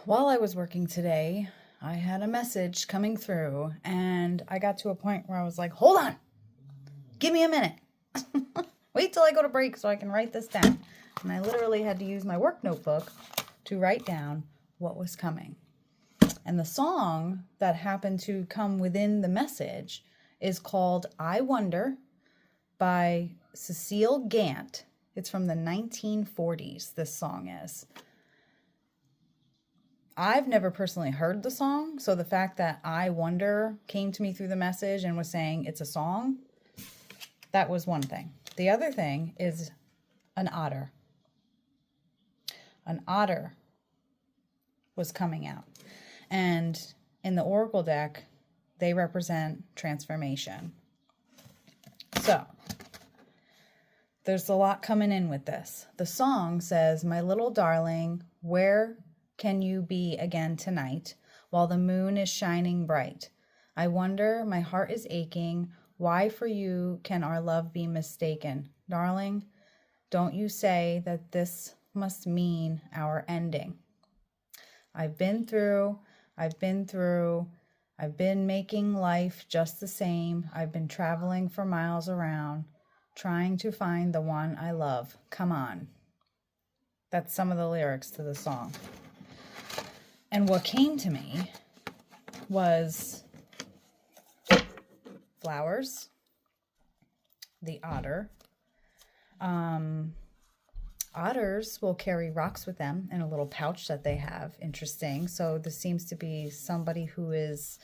while I was working today, I had a message coming through, and I got to a point where I was like, hold on, give me a minute. Wait till I go to break so I can write this down. And I literally had to use my work notebook to write down what was coming. And the song that happened to come within the message is called I Wonder by Cecil Gant. It's from the 1940s, this song is. I've never personally heard the song, so the fact that I Wonder came to me through the message and was saying it's a song, that was one thing. The other thing is an otter. An otter was coming out. And in the Oracle deck, they represent transformation. So, there's a lot coming in with this. The song says, my little darling, where can you be again tonight while the moon is shining bright? I wonder, my heart is aching. Why for you can our love be mistaken? Darling, don't you say that this must mean our ending. I've been making life just the same. I've been traveling for miles around, trying to find the one I love. Come on. That's some of the lyrics to the song. And what came to me was flowers, the otter. Otters will carry rocks with them in a little pouch that they have. Interesting. So this seems to be somebody who is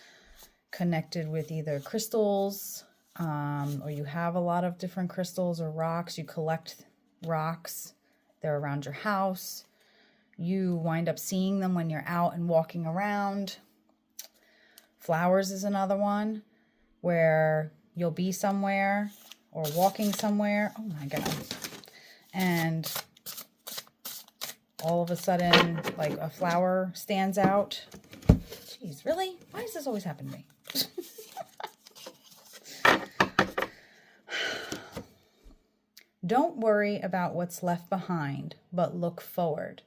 connected with either crystals, or you have a lot of different crystals or rocks. You collect rocks. They're around your house. You wind up seeing them when you're out and walking around. Flowers is another one where you'll be somewhere or walking somewhere. Oh my God. And all of a sudden, like a flower stands out. Jeez, really? Why does this always happen to me? Don't worry about what's left behind, but look forward.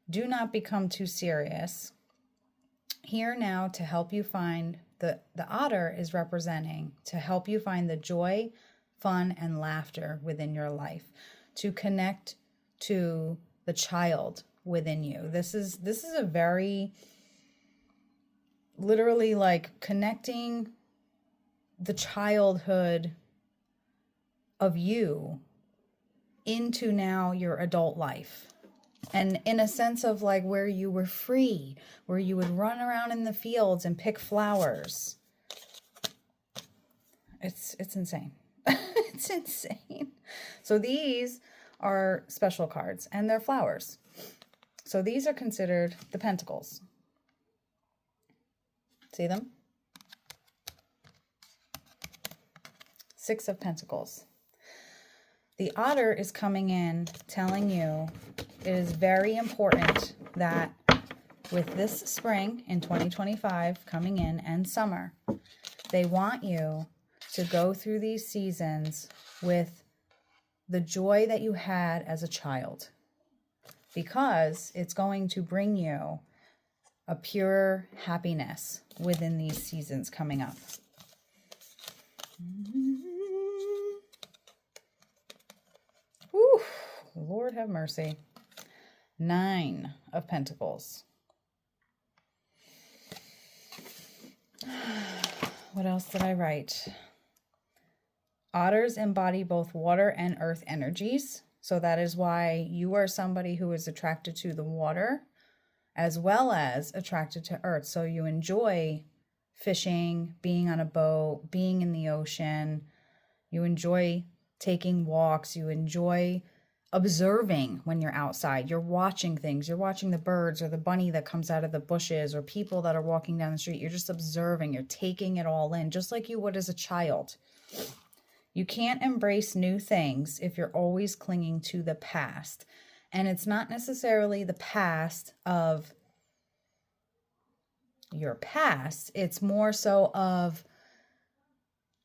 Do not become too serious. Here now to help you find the otter is representing to help you find the joy, fun, and laughter within your life, to connect to the child within you. This is a very literally like connecting the childhood of you into now your adult life. And in a sense of like where you were free, where you would run around in the fields and pick flowers. It's insane. It's insane. So these are special cards and they're flowers. So these are considered the pentacles. See them? 6 of Pentacles. The otter is coming in telling you it is very important that with this spring in 2025 coming in and summer, they want you to go through these seasons with the joy that you had as a child, because it's going to bring you a pure happiness within these seasons coming up. Whew, Lord have mercy. 9 of Pentacles. What else did I write? Otters embody both water and earth energies. So that is why you are somebody who is attracted to the water as well as attracted to earth. So you enjoy fishing, being on a boat, being in the ocean. You enjoy taking walks. You enjoy observing when you're outside. You're watching things. You're watching the birds or the bunny that comes out of the bushes or people that are walking down the street. You're just observing. You're taking it all in, just like you would as a child. You can't embrace new things if you're always clinging to the past. And it's not necessarily the past of your past. It's more so of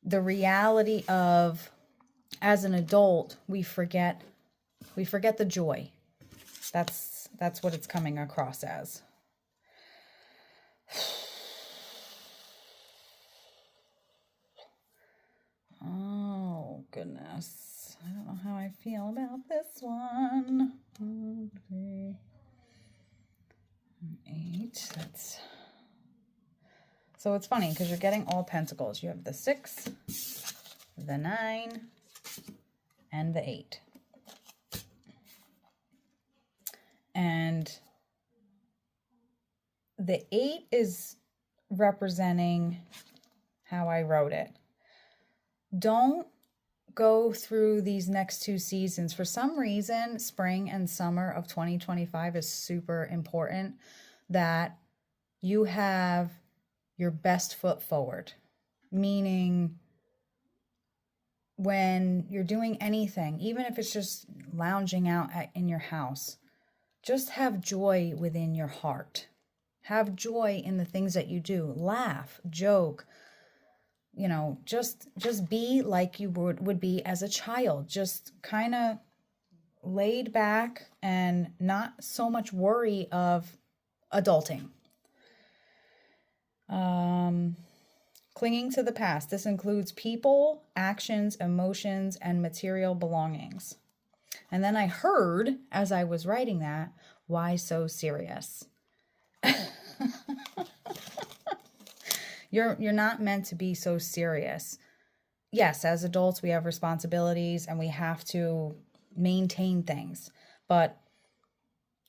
the reality of, as an adult, we forget the joy. That's what it's coming across as. Oh, goodness. I don't know how I feel about this one. 1, 3, 8. That's... So it's funny because you're getting all pentacles. You have the 6, the 9, and the 8. And the 8 is representing how I wrote it. Don't go through these next 2 seasons. For some reason, spring and summer of 2025 is super important that you have your best foot forward. Meaning when you're doing anything, even if it's just lounging out in your house, just have joy within your heart. Have joy in the things that you do. Laugh, joke, you know, just be like you would be as a child. Just kind of laid back and not so much worry of adulting. Clinging to the past. This includes people, actions, emotions, and material belongings. And then I heard, as I was writing that, why so serious? You're not meant to be so serious. Yes, as adults, we have responsibilities and we have to maintain things. But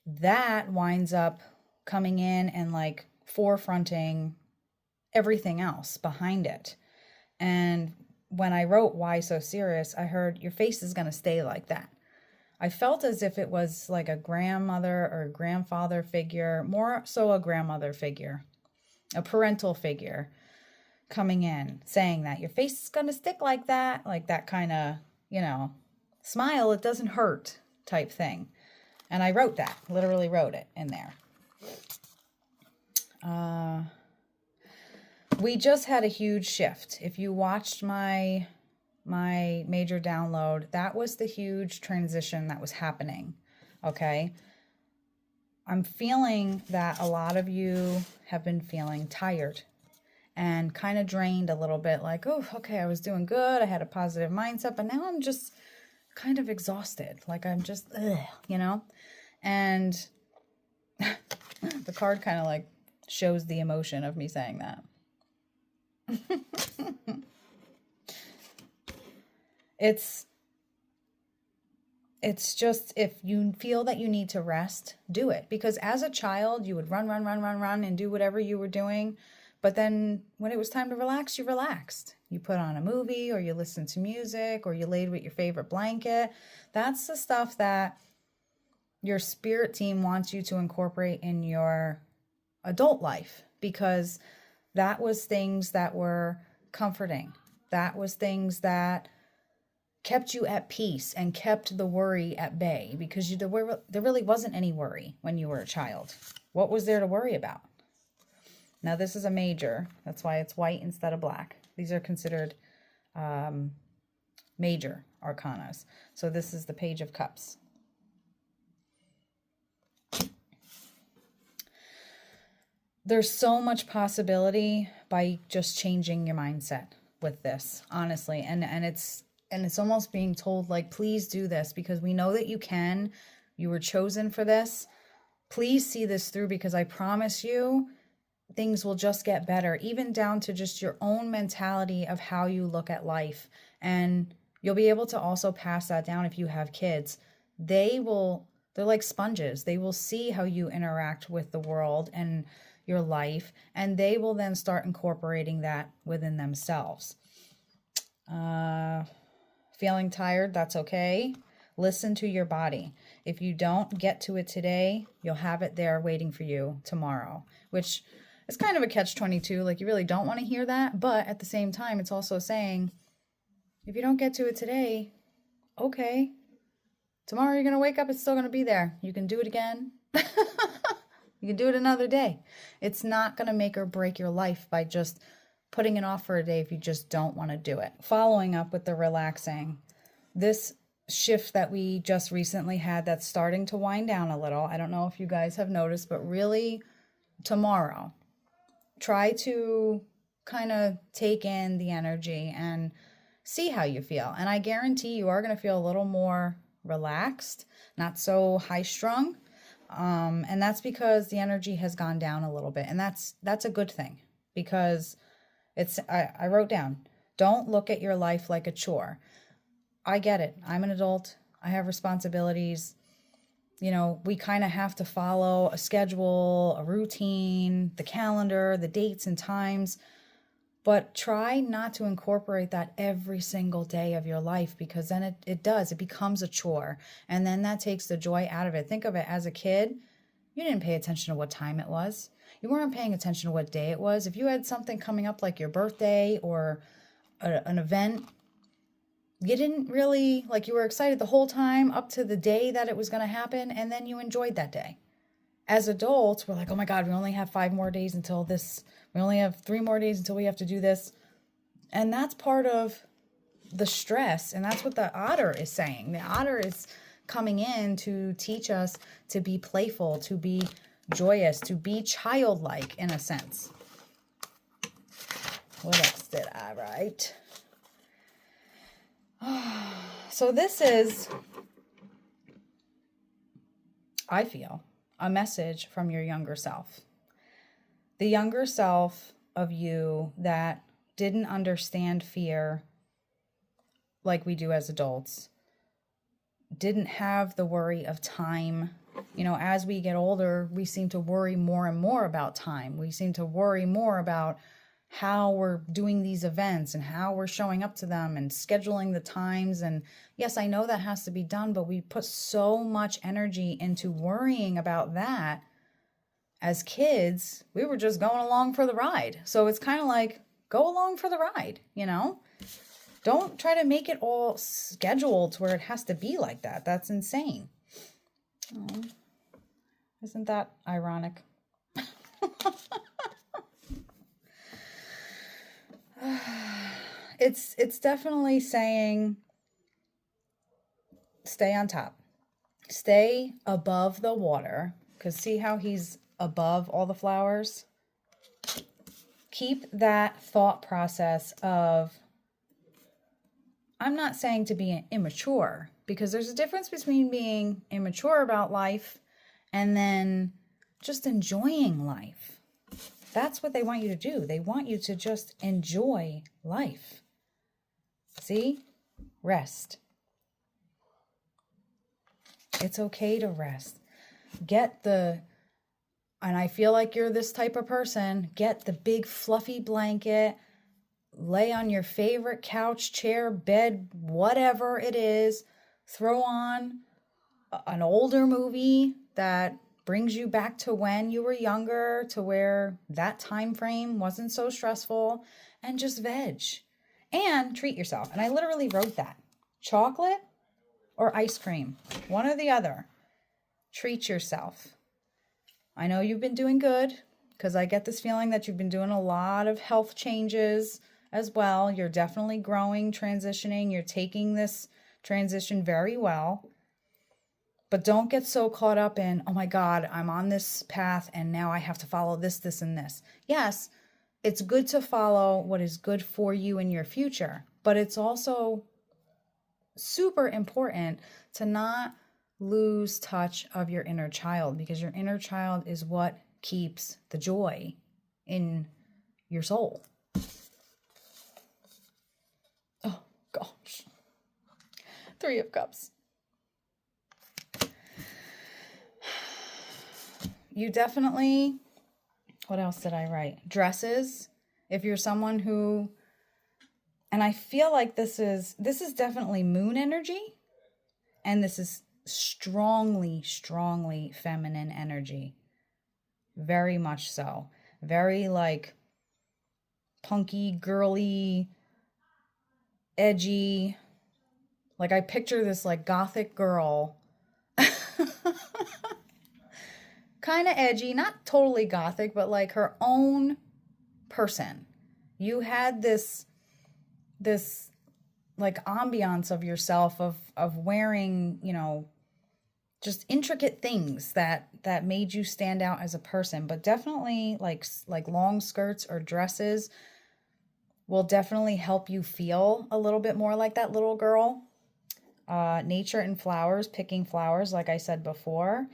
that winds up coming in and like forefronting everything else behind it. And when I wrote why so serious, I heard your face is going to stay like that. I felt as if it was like a grandmother or grandfather figure, more so a grandmother figure, a parental figure coming in saying that your face is going to stick like that kind of, you know, smile, it doesn't hurt type thing. And I wrote that, literally wrote it in there. We just had a huge shift. If you watched my major download, that was the huge transition that was happening. Okay. I'm feeling that a lot of you have been feeling tired and kind of drained a little bit. Like, oh, okay, I was doing good. I had a positive mindset, but now I'm just kind of exhausted. Like I'm just, you know, and the card kind of like shows the emotion of me saying that. It's just, if you feel that you need to rest, do it. Because as a child, you would run and do whatever you were doing. But then when it was time to relax, you relaxed. You put on a movie or you listened to music or you laid with your favorite blanket. That's the stuff that your spirit team wants you to incorporate in your adult life, because that was things that were comforting. That was things that kept you at peace and kept the worry at bay, because there really wasn't any worry when you were a child. What was there to worry about? Now this is a major. That's why it's white instead of black. These are considered major arcanas. So this is the Page of Cups. There's so much possibility by just changing your mindset with this, honestly. And it's almost being told, like, please do this because we know that you can. You were chosen for this. Please see this through, because I promise you things will just get better, even down to just your own mentality of how you look at life. And you'll be able to also pass that down if you have kids. They're like sponges. They will see how you interact with the world and your life, and they will then start incorporating that within themselves. Feeling tired, that's okay. Listen to your body. If you don't get to it today, you'll have it there waiting for you tomorrow, which is kind of a catch-22. Like, you really don't want to hear that, but at the same time, it's also saying, if you don't get to it today, okay, tomorrow you're going to wake up, it's still going to be there. You can do it again. You can do it another day. It's not going to make or break your life by just putting it off for a day if you just don't want to do it. Following up with the relaxing, this shift that we just recently had that's starting to wind down a little. I don't know if you guys have noticed, but really tomorrow, try to kind of take in the energy and see how you feel. And I guarantee you are going to feel a little more relaxed, not so high strung. And that's because the energy has gone down a little bit. And that's a good thing, because I wrote down, don't look at your life like a chore. I get it. I'm an adult. I have responsibilities. You know, we kind of have to follow a schedule, a routine, the calendar, the dates and times, but try not to incorporate that every single day of your life, because then it becomes a chore. And then that takes the joy out of it. Think of it as a kid. You didn't pay attention to what time it was. You weren't paying attention to what day it was. If you had something coming up like your birthday or an event, you didn't really, like, you were excited the whole time up to the day that it was going to happen, and then you enjoyed that day. As adults, we're like, oh my God, we only have 5 more days until this. We only have 3 more days until we have to do this. And that's part of the stress. And that's what the otter is saying. The otter is coming in to teach us to be playful, to be joyous, to be childlike in a sense. What else did I write? So this is, I feel, a message from your younger self. The younger self of you that didn't understand fear like we do as adults, didn't have the worry of time. You know, as we get older, we seem to worry more and more about time. We seem to worry more about how we're doing these events and how we're showing up to them and scheduling the times. And yes, I know that has to be done, but we put so much energy into worrying about that. As kids, we were just going along for the ride. So it's kind of like, go along for the ride, you know? Don't try to make it all scheduled to where it has to be like that. That's insane. Oh, isn't that ironic? It's definitely saying, stay on top. Stay above the water, because see how he's above all the flowers? Keep that thought process of, I'm not saying to be immature, because there's a difference between being immature about life and then just enjoying life. That's what they want you to do. They want you to just enjoy life. See? Rest. It's okay to rest. And I feel like you're this type of person, get the big fluffy blanket, lay on your favorite couch, chair, bed, whatever it is, throw on an older movie that brings you back to when you were younger, to where that time frame wasn't so stressful, and just veg. And treat yourself. And I literally wrote that. Chocolate or ice cream, one or the other. Treat yourself. I know you've been doing good, because I get this feeling that you've been doing a lot of health changes as well. You're definitely growing, transitioning. You're taking this transition very well. But don't get so caught up in, oh my God, I'm on this path and now I have to follow this, this, and this. Yes, it's good to follow what is good for you in your future, but it's also super important to not lose touch of your inner child, because your inner child is what keeps the joy in your soul. Oh gosh. 3 of Cups. You definitely, what else did I write? Dresses. If you're someone who, and I feel like this is definitely moon energy, and this is strongly, strongly feminine energy. Very much so. Very like punky, girly, edgy. Like I picture this like gothic girl. Kind of edgy, not totally gothic, but like her own person. You had this like ambiance of yourself of wearing, you know, just intricate things that that made you stand out as a person. But definitely like long skirts or dresses will definitely help you feel a little bit more like that little girl. Nature and flowers, picking flowers, like I said before.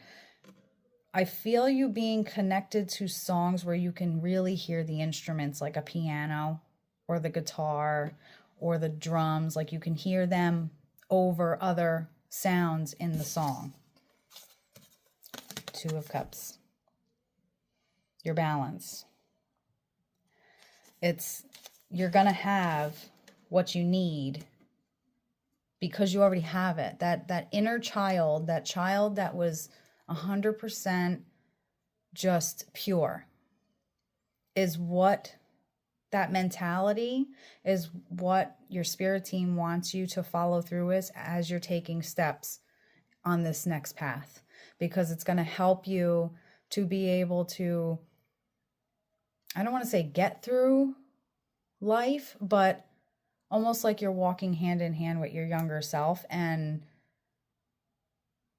I feel you being connected to songs where you can really hear the instruments, like a piano or the guitar or the drums. Like you can hear them over other sounds in the song. Two of Cups. Your balance. You're going to have what you need because you already have it. That inner child, that child that was 100% just pure, is what that mentality is, what your spirit team wants you to follow through with as you're taking steps on this next path, because it's going to help you to be able to, I don't want to say get through life, but almost like you're walking hand in hand with your younger self, and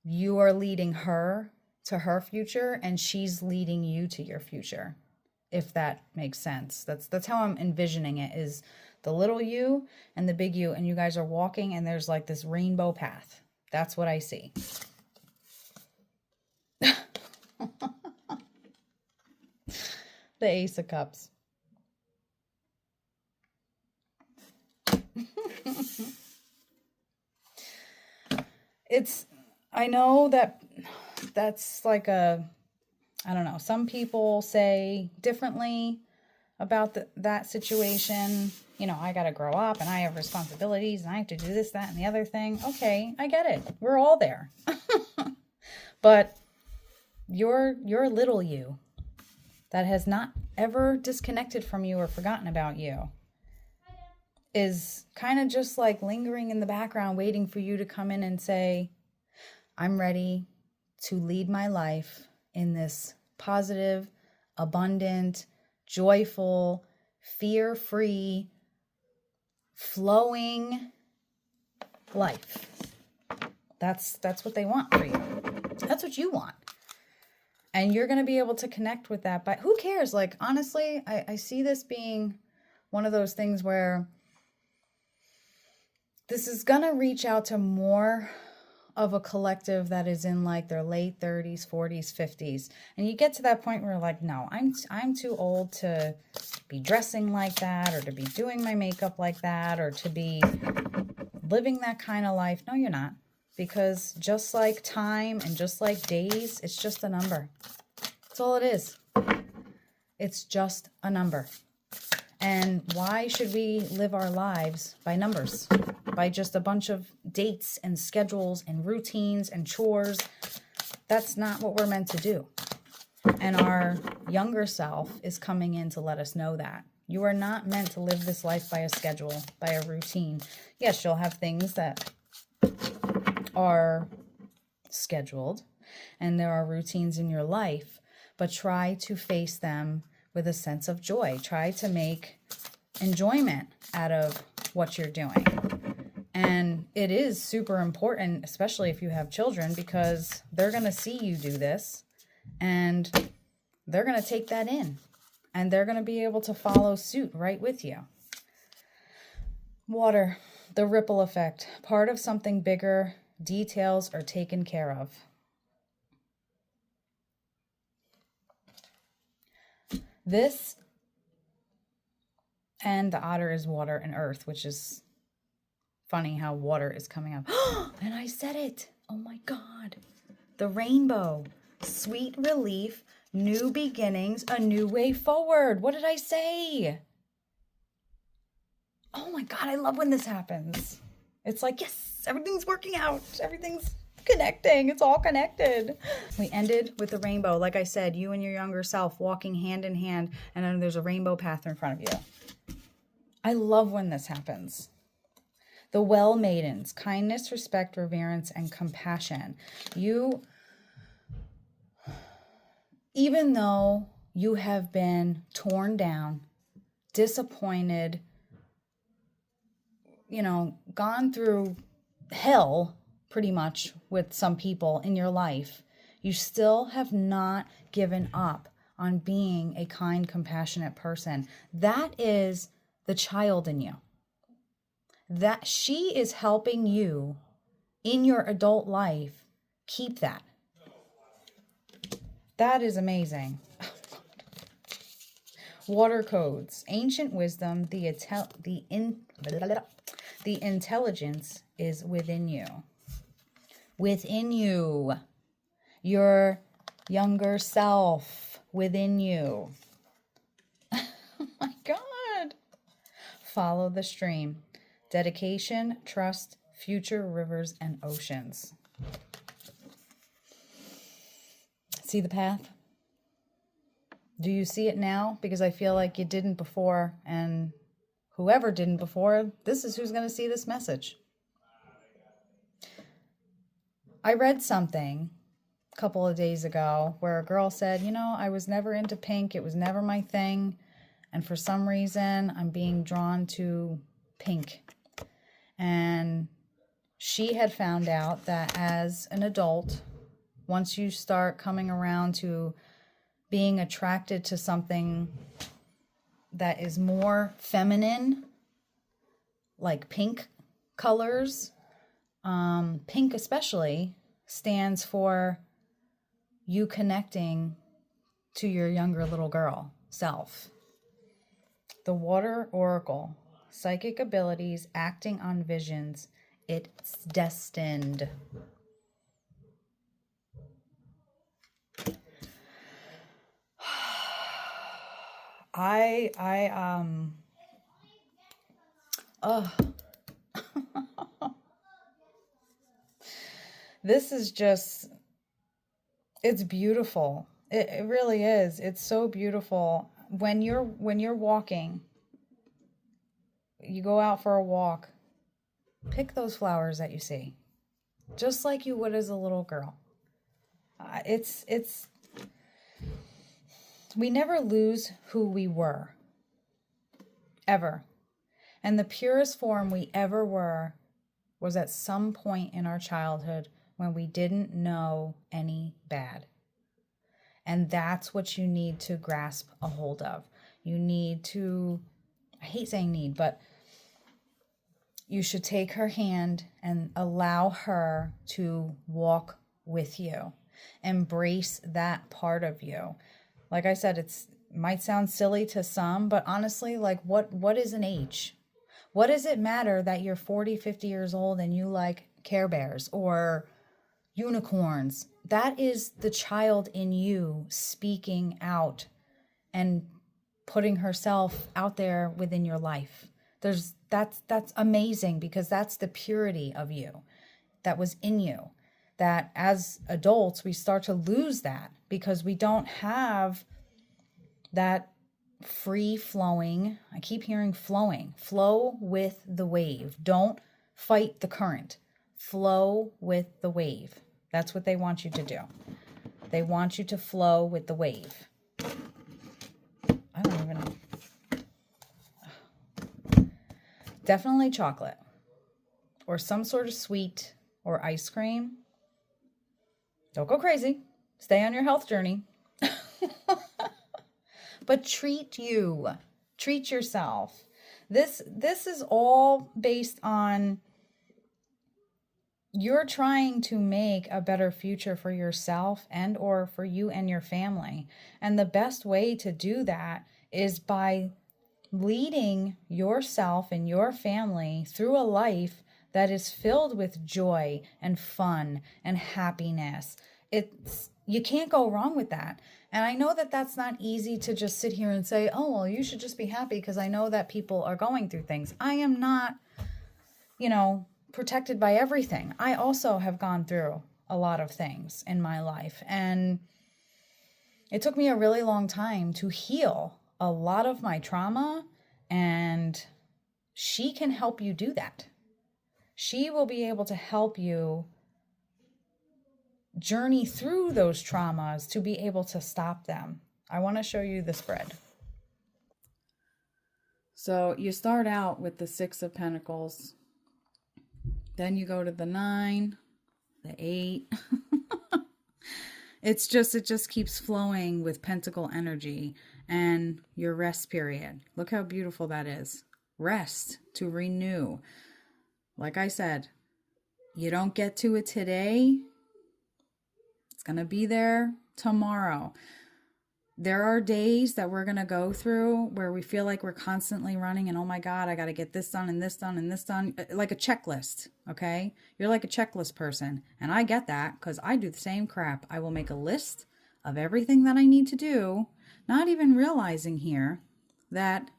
you are leading her to her future and she's leading you to your future, if that makes sense. That's how I'm envisioning it, is the little you and the big you, and you guys are walking and there's like this rainbow path. That's what I see. The Ace of Cups. I know that's like I don't know, some people say differently about that situation. You know, I got to grow up and I have responsibilities and I have to do this, that, and the other thing. Okay, I get it. We're all there. But your little you that has not ever disconnected from you or forgotten about you is kind of just like lingering in the background, waiting for you to come in and say, I'm ready to lead my life in this positive, abundant, joyful, fear-free, flowing life. That's what they want for you. That's what you want. And you're going to be able to connect with that. But who cares? Like, honestly, I see this being one of those things where this is going to reach out to more of a collective that is in like their late 30s, 40s, 50s. And you get to that point where you're like, no, I'm too old to be dressing like that, or to be doing my makeup like that, or to be living that kind of life. No, you're not. Because just like time and just like days, it's just a number. That's all it is. It's just a number. And why should we live our lives by numbers? By just a bunch of dates and schedules and routines and chores? That's not what we're meant to do. And our younger self is coming in to let us know that. You are not meant to live this life by a schedule, by a routine. Yes, you'll have things that are scheduled and there are routines in your life, but try to face them with a sense of joy. Try to make enjoyment out of what you're doing. And it is super important, especially if you have children, because they're going to see you do this and they're going to take that in and they're going to be able to follow suit right with you. Water, the ripple effect, part of something bigger. Details are taken care of. This and the Otter is water and earth, which is funny how water is coming up. And I said it. Oh my God. The rainbow. Sweet relief, new beginnings, a new way forward. What did I say? Oh my God, I love when this happens. It's like, yes, everything's working out. Everything's connecting. It's all connected. We ended with the rainbow. Like I said, you and your younger self walking hand in hand, and then there's a rainbow path in front of you. I love when this happens. The well maidens, kindness, respect, reverence, and compassion. You, even though you have been torn down, disappointed, gone through hell pretty much with some people in your life, You still have not given up on being a kind, compassionate person. That is the child in you. That she is helping you in your adult life keep that. That is amazing. Water codes, ancient wisdom, the intelligence is within you. Within you. Your younger self within you. Oh my God. Follow the stream. Dedication, trust, future rivers and oceans. See the path? Do you see it now? Because I feel like you didn't before, and whoever didn't before, this is who's going to see this message. I read something a couple of days ago where a girl said, I was never into pink. It was never my thing. And for some reason, I'm being drawn to pink. And she had found out that as an adult, once you start coming around to being attracted to something that is more feminine, like pink colors, pink especially stands for you connecting to your younger little girl self. The Water Oracle, psychic abilities, acting on visions, it's destined. This is just, it's beautiful. It really is. It's so beautiful. When you're walking, you go out for a walk, pick those flowers that you see, just like you would as a little girl. We never lose who we were, ever. And the purest form we ever were was at some point in our childhood when we didn't know any bad. And that's what you need to grasp a hold of. You need to, I hate saying need, but you should take her hand and allow her to walk with you. Embrace that part of you. Like I said, it might sound silly to some, but honestly, like what is an age? What does it matter that you're 40, 50 years old and you like Care Bears or unicorns? That is the child in you speaking out and putting herself out there within your life. That's amazing, because that's the purity of you that was in you. That as adults, we start to lose that because we don't have that free flowing. I keep hearing flowing. Flow with the wave. Don't fight the current. Flow with the wave. That's what they want you to do. They want you to flow with the wave. I don't even know. Definitely chocolate or some sort of sweet or ice cream. Don't go crazy. Stay on your health journey. But treat yourself. This is all based on you're trying to make a better future for yourself and or for you and your family. And the best way to do that is by leading yourself and your family through a life that is filled with joy and fun and happiness. You can't go wrong with that. And I know that that's not easy to just sit here and say, oh, well, you should just be happy, because I know that people are going through things. I am not, protected by everything. I also have gone through a lot of things in my life. And it took me a really long time to heal a lot of my trauma. And she can help you do that. She will be able to help you journey through those traumas to be able to stop them. I want to show you the spread. So you start out with the 6 of Pentacles. Then you go to the 9, the 8. It just keeps flowing with pentacle energy and your rest period. Look how beautiful that is. Rest to renew. Like I said, you don't get to it today, it's going to be there tomorrow. There are days that we're going to go through where we feel like we're constantly running and, oh my God, I got to get this done and this done and this done. Like a checklist, okay? You're like a checklist person. And I get that because I do the same crap. I will make a list of everything that I need to do, not even realizing here that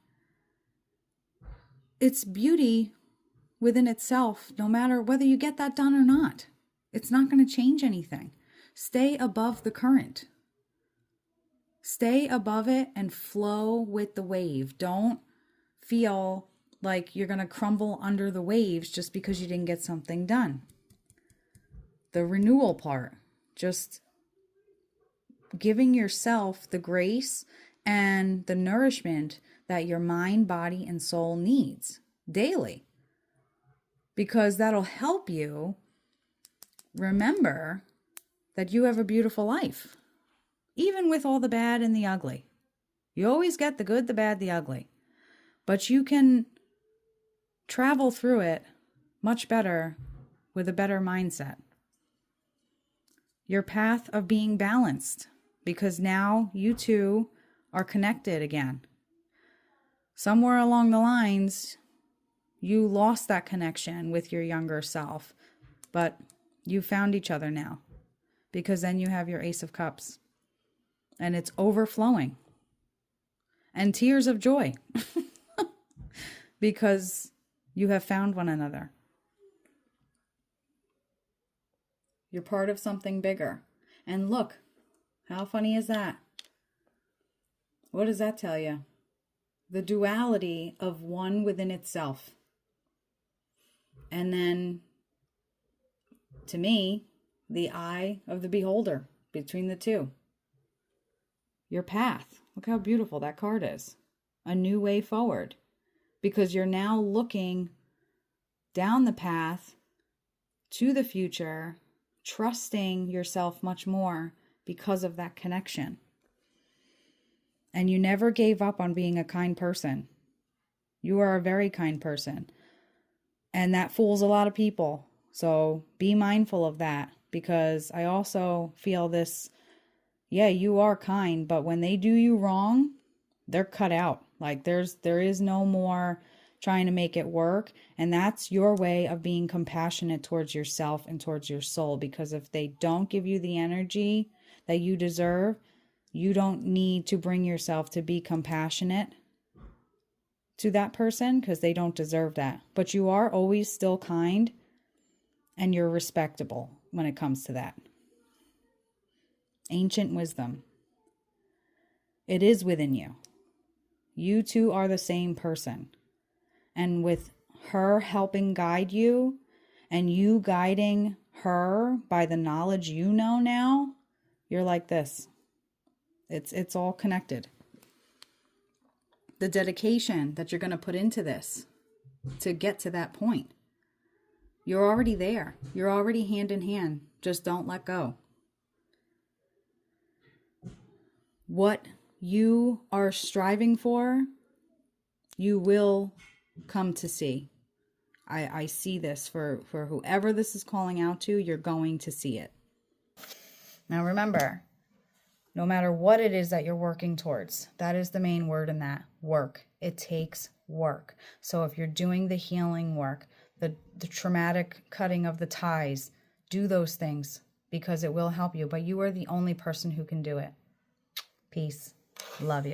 it's beauty within itself, no matter whether you get that done or not. It's not going to change anything. Stay above the current. Stay above it and flow with the wave. Don't feel like you're going to crumble under the waves just because you didn't get something done. The renewal part, just giving yourself the grace and the nourishment that your mind, body, and soul needs daily. Because that'll help you remember that you have a beautiful life. Even with all the bad and the ugly. You always get the good, the bad, the ugly. But you can travel through it much better with a better mindset. Your path of being balanced, because now you two are connected again. Somewhere along the lines, you lost that connection with your younger self, but you found each other now, because then you have your Ace of Cups. And it's overflowing. And tears of joy. Because you have found one another. You're part of something bigger. And look, how funny is that? What does that tell you? The duality of one within itself. And then, to me, the eye of the beholder between the two. Your path. Look how beautiful that card is. A new way forward. Because you're now looking down the path to the future, trusting yourself much more because of that connection. And you never gave up on being a kind person. You are a very kind person. And that fools a lot of people. So be mindful of that, because I also feel this. Yeah, you are kind, but when they do you wrong, they're cut out. Like there is no more trying to make it work. And that's your way of being compassionate towards yourself and towards your soul. Because if they don't give you the energy that you deserve, you don't need to bring yourself to be compassionate to that person, because they don't deserve that. But you are always still kind, and you're respectable when it comes to that. Ancient wisdom. It is within you. You two are the same person. And with her helping guide you, and you guiding her by the knowledge you know now, you're like this. It's all connected. The dedication that you're going to put into this to get to that point. You're already there. You're already hand in hand. Just don't let go. What you are striving for, you will come to see. I see this for whoever this is calling out to, you're going to see it. Now remember, no matter what it is that you're working towards, that is the main word in that, work. It takes work. So if you're doing the healing work, the traumatic cutting of the ties, do those things because it will help you. But you are the only person who can do it. Peace. Love you.